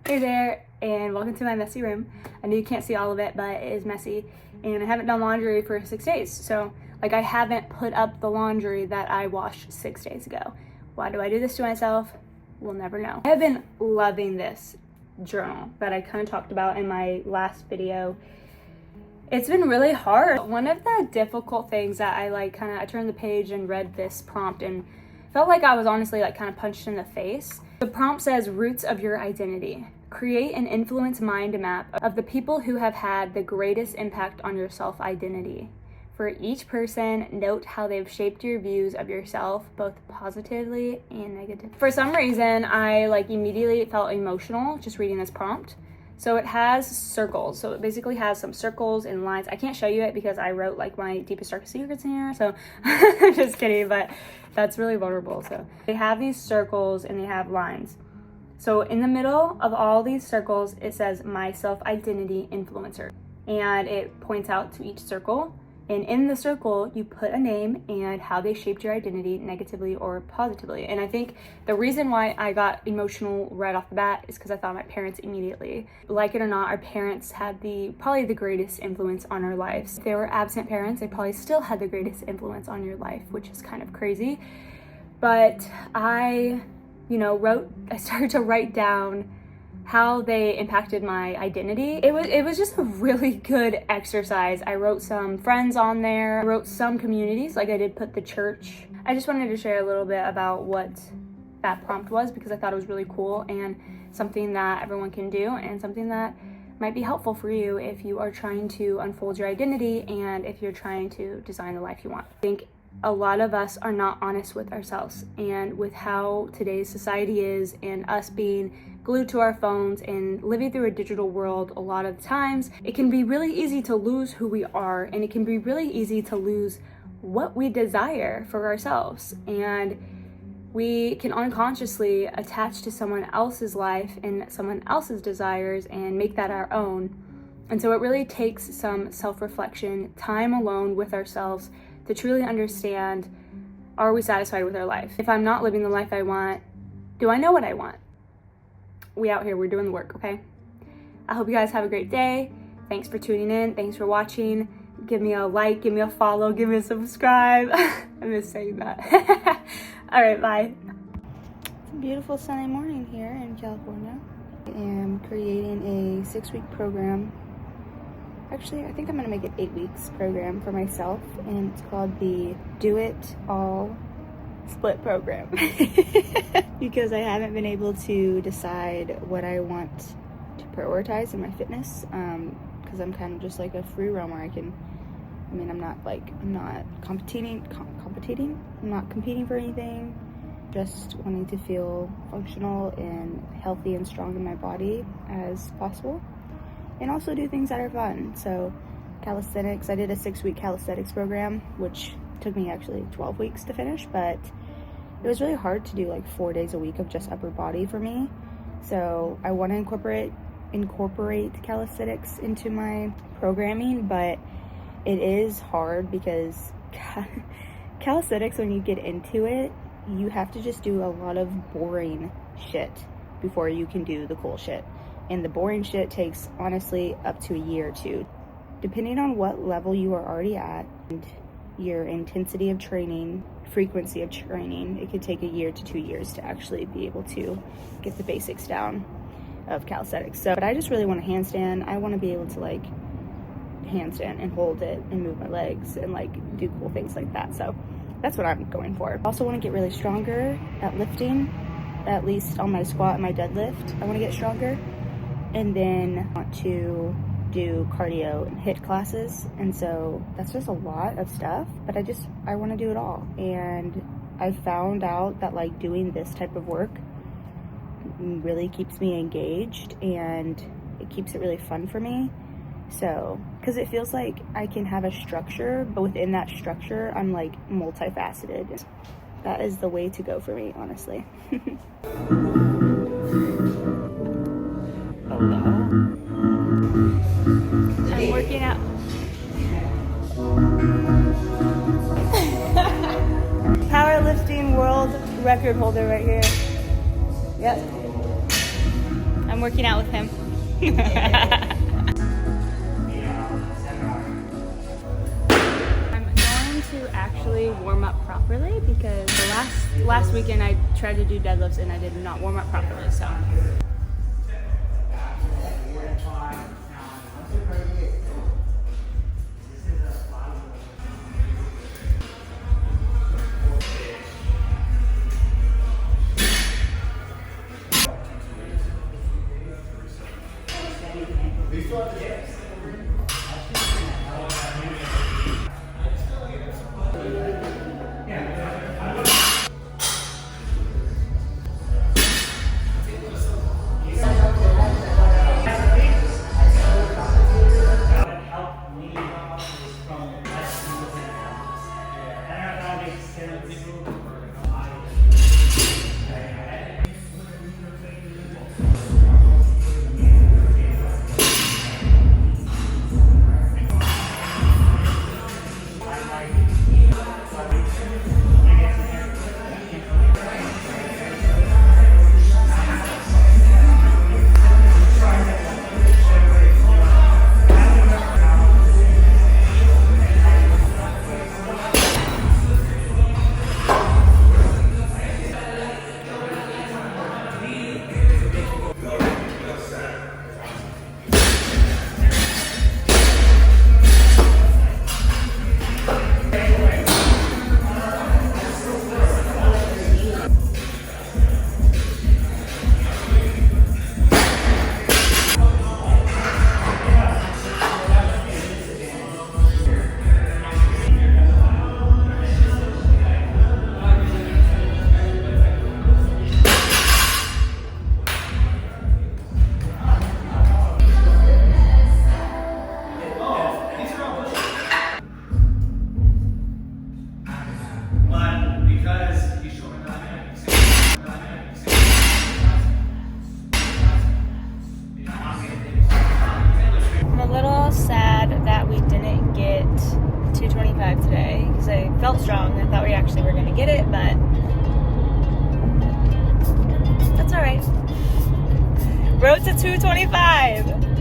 Hey there, and welcome to my messy room. I know you can't see all of it, but it is messy, and I haven't done laundry for 6 days. So, I haven't put up the laundry that I washed 6 days ago. Why do I do this to myself? We'll never know. I have been loving this journal that I kind of talked about in my last video. It's been really hard. One of the difficult things that I turned the page and read this prompt and felt like I was honestly kind of punched in the face. The prompt says, roots of your identity. Create an influence mind map of the people who have had the greatest impact on your self-identity. For each person, note how they've shaped your views of yourself, both positively and negatively. For some reason, I immediately felt emotional just reading this prompt. So it has circles. So it basically has some circles and lines. I can't show you it because I wrote my deepest, darkest secrets in here. So I'm just kidding, but that's really vulnerable. So they have these circles and they have lines. So in the middle of all these circles, it says my self-identity influencer. And it points out to each circle. And in the circle, you put a name and how they shaped your identity negatively or positively. And I think the reason why I got emotional right off the bat is because I thought my parents immediately. Like it or not, our parents had probably the greatest influence on our lives. If they were absent parents, they probably still had the greatest influence on your life, which is kind of crazy. But I started to write down how they impacted my identity. It was just a really good exercise. I wrote some friends on there. I wrote some communities, I did put the church. I just wanted to share a little bit about what that prompt was because I thought it was really cool and something that everyone can do and something that might be helpful for you if you are trying to unfold your identity and if you're trying to design the life you want. I think a lot of us are not honest with ourselves, and with how today's society is and us being glued to our phones and living through a digital world, a lot of times it can be really easy to lose who we are, and it can be really easy to lose what we desire for ourselves. And we can unconsciously attach to someone else's life and someone else's desires and make that our own. And so it really takes some self-reflection, time alone with ourselves to truly understand, are we satisfied with our life? If I'm not living the life I want, do I know what I want? We out here, we're doing the work, okay? I hope you guys have a great day. Thanks for tuning in. Thanks for watching. Give me a like, give me a follow, give me a subscribe. I miss saying that. All right, bye. It's a beautiful sunny morning here in California. I am creating a 6-week program. Actually, I think I'm gonna make it 8 weeks program for myself, and it's called the Do It All Split Program. Because I haven't been able to decide what I want to prioritize in my fitness, because I'm kind of just a free roamer. I'm not competing, I'm not competing for anything, just wanting to feel functional and healthy and strong in my body as possible. And also do things that are fun. So calisthenics, I did a 6-week calisthenics program, which took me actually 12 weeks to finish, but it was really hard to do 4 days a week of just upper body for me. So I want to incorporate calisthenics into my programming, but it is hard because calisthenics, when you get into it, you have to just do a lot of boring shit before you can do the cool shit. And the boring shit takes, honestly, up to a year or two. Depending on what level you are already at and your intensity of training, frequency of training, it could take a year to 2 years to actually be able to get the basics down of calisthenics. But I just really want to handstand. I want to be able to handstand and hold it and move my legs and do cool things like that. So that's what I'm going for. I also want to get really stronger at lifting, at least on my squat and my deadlift. I want to get stronger. And then I want to do cardio and HIIT classes. And so that's just a lot of stuff, but I want to do it all. And I found out that doing this type of work really keeps me engaged and it keeps it really fun for me. So, because it feels like I can have a structure, but within that structure, I'm multifaceted. That is the way to go for me, honestly. Hello? I'm working out. Powerlifting world record holder right here. Yep. I'm working out with him. I'm going to actually warm up properly because the last weekend I tried to do deadlifts and I did not warm up properly, so. Today because I felt strong. I thought we actually were going to get it, but that's all right. Road to 225.